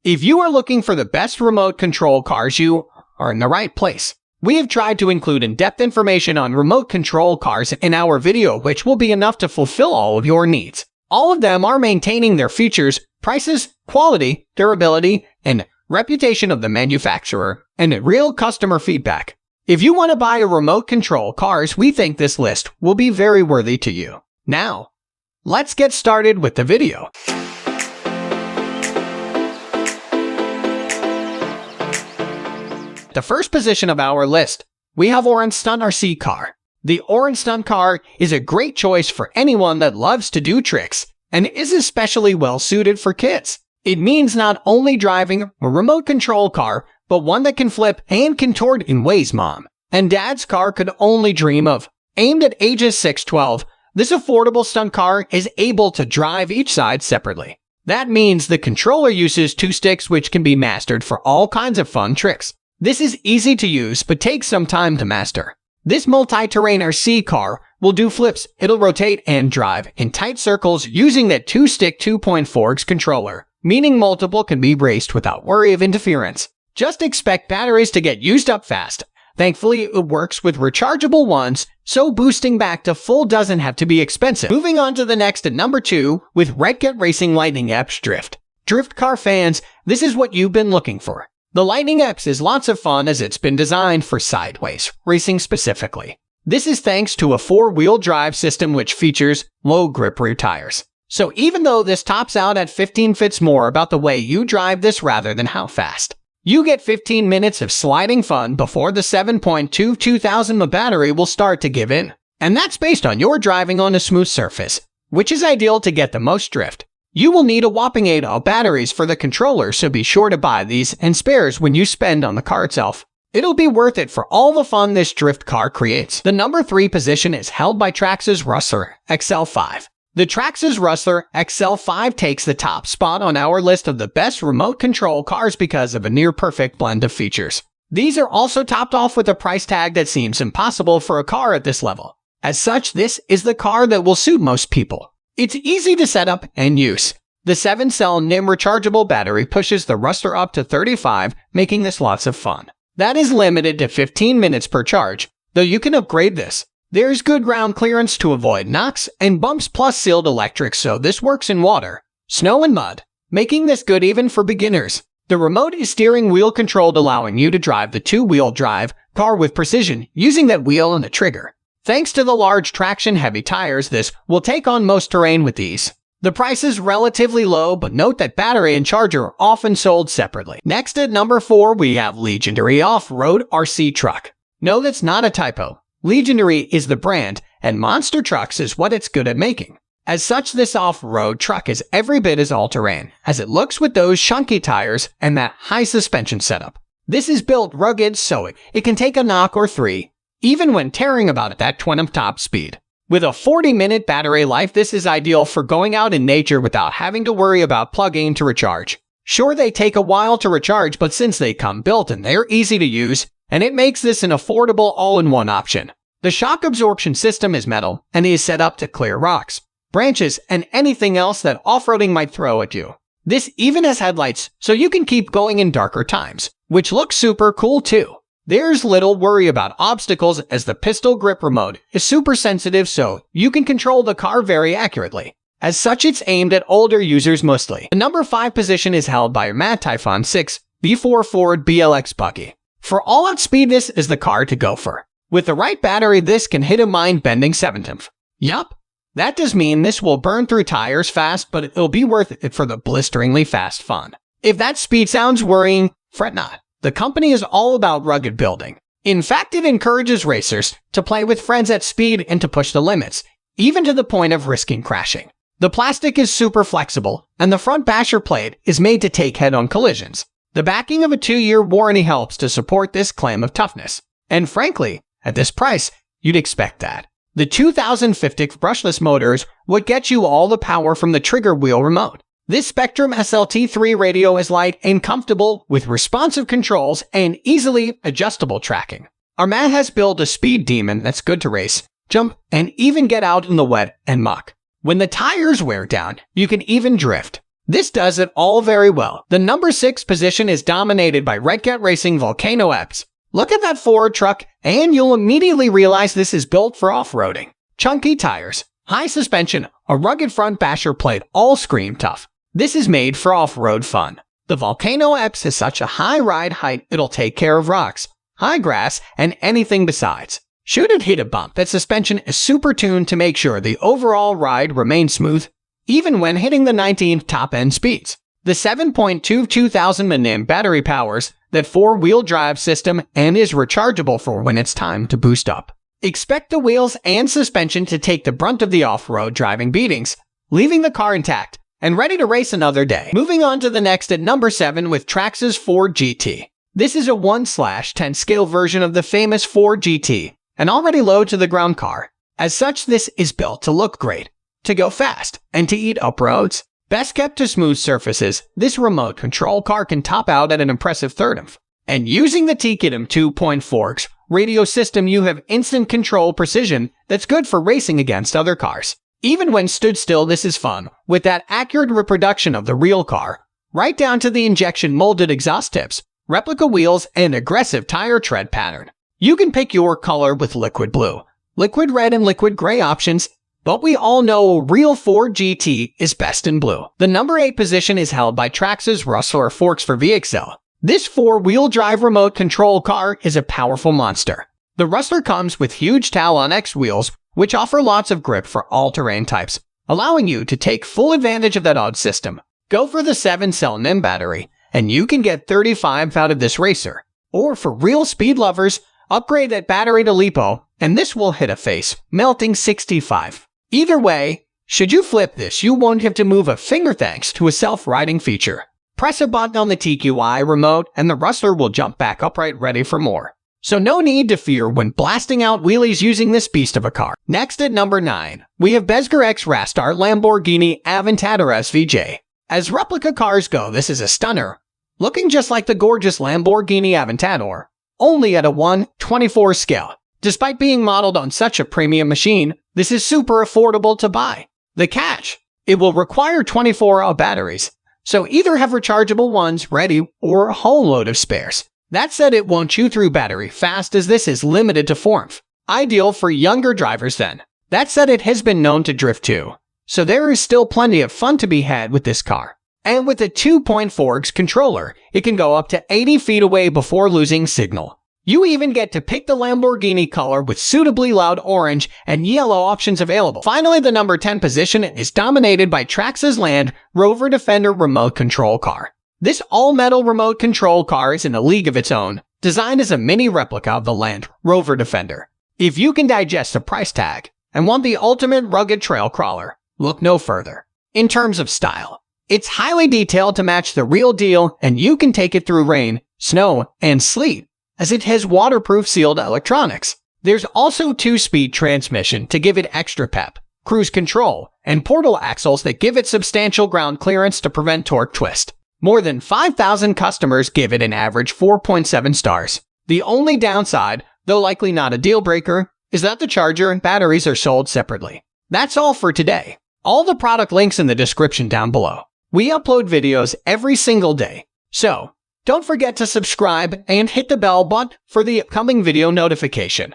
If you are looking for the best remote control cars, you are in the right place. We have tried to include in-depth information on remote control cars in our video, which will be enough to fulfill all of your needs. All of them are maintaining their features, prices, quality, durability, and reputation of the manufacturer, and real customer feedback. If you want to buy a remote control cars, we think this list will be very worthy to you. Now, let's get started with the video. The first position of our list, we have Orrente Stunt RC car. The Orrente Stunt car is a great choice for anyone that loves to do tricks and is especially well suited for kids. It means not only driving a remote control car, but one that can flip and contort in ways mom and dad's car could only dream of. Aimed at ages 6-12, this affordable stunt car is able to drive each side separately. That means the controller uses 2 sticks, which can be mastered for all kinds of fun tricks. This is easy to use, but takes some time to master. This multi-terrain RC car will do flips. It'll rotate and drive in tight circles using that 2-stick 2.4x controller, meaning multiple can be raced without worry of interference. Just expect batteries to get used up fast. Thankfully, it works with rechargeable ones, so boosting back to full doesn't have to be expensive. Moving on to the next at number 2 with Redcat Racing Lightning Epps Drift. Drift car fans, this is what you've been looking for. The Lightning Epps is lots of fun as it's been designed for sideways racing specifically. This is thanks to a 4-wheel drive system which features low grip rear tires. So even though this tops out at 15 fits more about the way you drive this rather than how fast. You get 15 minutes of sliding fun before the 7.22 mAh battery will start to give in. And that's based on your driving on a smooth surface, which is ideal to get the most drift. You will need a whopping 8 batteries for the controller, so be sure to buy these and spares when you spend on the car itself. It'll be worth it for all the fun this drift car creates. The number 3 position is held by Traxxas Rustler XL-5. The Traxxas Rustler XL-5 takes the top spot on our list of the best remote control cars because of a near-perfect blend of features. These are also topped off with a price tag that seems impossible for a car at this level. As such, this is the car that will suit most people. It's easy to set up and use. The 7-cell NIM rechargeable battery pushes the Rustler up to 35, making this lots of fun. That is limited to 15 minutes per charge, though you can upgrade this. There's good ground clearance to avoid knocks and bumps plus sealed electric, so this works in water, snow and mud, making this good even for beginners. The remote is steering wheel controlled, allowing you to drive the 2-wheel drive car with precision using that wheel and the trigger. Thanks to the large traction-heavy tires, this will take on most terrain with ease. The price is relatively low, but note that battery and charger are often sold separately. Next at number 4, we have Laegendary Off-Road RC Truck. No, that's not a typo. Laegendary is the brand, and monster trucks is what it's good at making. As such, this off-road truck is every bit as all-terrain as it looks with those chunky tires and that high suspension setup. This is built rugged, so it can take a knock or 3. Even when tearing about at that 20 top speed. With a 40-minute battery life, this is ideal for going out in nature without having to worry about plugging to recharge. Sure, they take a while to recharge, but since they come built and they're easy to use, and it makes this an affordable all-in-one option. The shock absorption system is metal and is set up to clear rocks, branches, and anything else that off-roading might throw at you. This even has headlights, so you can keep going in darker times, which looks super cool too. There's little worry about obstacles as the pistol grip remote is super sensitive, so you can control the car very accurately. As such, it's aimed at older users mostly. The number 5 position is held by Typhon 6 V4 Ford BLX Buggy. For all-out speed, this is the car to go for. With the right battery, this can hit a mind-bending 70th. Yup, that does mean this will burn through tires fast, but it'll be worth it for the blisteringly fast fun. If that speed sounds worrying, fret not. The company is all about rugged building. In fact, it encourages racers to play with friends at speed and to push the limits, even to the point of risking crashing. The plastic is super flexible, and the front basher plate is made to take head-on collisions. The backing of a 2-year warranty helps to support this claim of toughness. And frankly, at this price, you'd expect that. The 2050 brushless motors would get you all the power from the trigger wheel remote. This Spectrum SLT3 radio is light and comfortable with responsive controls and easily adjustable tracking. ARRMA has built a speed demon that's good to race, jump, and even get out in the wet and muck. When the tires wear down, you can even drift. This does it all very well. The number 6 position is dominated by Redcat Racing Volcano X. Look at that Ford truck, and you'll immediately realize this is built for off-roading. Chunky tires, high suspension, a rugged front basher plate all scream tough. This is made for off-road fun. The Volcano X has such a high ride height it'll take care of rocks, high grass, and anything besides. Should it hit a bump, that suspension is super tuned to make sure the overall ride remains smooth, even when hitting the 19th top-end speeds. The 7.22 thousand mAh battery powers that 4-wheel drive system and is rechargeable for when it's time to boost up. Expect the wheels and suspension to take the brunt of the off-road driving beatings, leaving the car intact and ready to race another day. Moving on to the next at number 7 with Traxxas Ford GT. This is a 1/10 scale version of the famous Ford GT, an already low-to-the-ground car. As such, this is built to look great, to go fast, and to eat up roads. Best kept to smooth surfaces, this remote control car can top out at an impressive 30th. And using the TKITM 2.4X radio system, you have instant control precision that's good for racing against other cars. Even when stood still, this is fun, with that accurate reproduction of the real car, right down to the injection molded exhaust tips, replica wheels, and aggressive tire tread pattern. You can pick your color with liquid blue, liquid red, and liquid gray options, but we all know a real Ford GT is best in blue. The number 8 position is held by Traxxas Rustler XL-5. This 4-wheel drive remote control car is a powerful monster. The Rustler comes with huge Talon X wheels, which offer lots of grip for all terrain types, allowing you to take full advantage of that odd system. Go for the 7-cell NIM battery, and you can get 35 out of this racer. Or for real speed lovers, upgrade that battery to LiPo, and this will hit a face-melting 65. Either way, should you flip this, you won't have to move a finger thanks to a self-riding feature. Press a button on the TQI remote, and the Rustler will jump back upright ready for more. So no need to fear when blasting out wheelies using this beast of a car. Next at number 9, we have BEZGAR X-Rastar Lamborghini Aventador SVJ. As replica cars go, this is a stunner, looking just like the gorgeous Lamborghini Aventador, only at a 1/24 scale. Despite being modeled on such a premium machine, this is super affordable to buy. The catch: it will require 24-hour batteries, so either have rechargeable ones ready or a whole load of spares. That said, it won't chew through battery fast as this is limited to 4. Ideal for younger drivers then. That said, it has been known to drift too, so there is still plenty of fun to be had with this car. And with a 2.4X controller, it can go up to 80 feet away before losing signal. You even get to pick the Lamborghini color with suitably loud orange and yellow options available. Finally, the number 10 position is dominated by Traxxas Land Rover Defender remote control car. This all-metal remote control car is in a league of its own, designed as a mini replica of the Land Rover Defender. If you can digest the price tag and want the ultimate rugged trail crawler, look no further. In terms of style, it's highly detailed to match the real deal, and you can take it through rain, snow, and sleet, as it has waterproof sealed electronics. There's also 2-speed transmission to give it extra pep, cruise control, and portal axles that give it substantial ground clearance to prevent torque twist. More than 5,000 customers give it an average 4.7 stars. The only downside, though likely not a deal breaker, is that the charger and batteries are sold separately. That's all for today. All the product links in the description down below. We upload videos every single day, so don't forget to subscribe and hit the bell button for the upcoming video notification.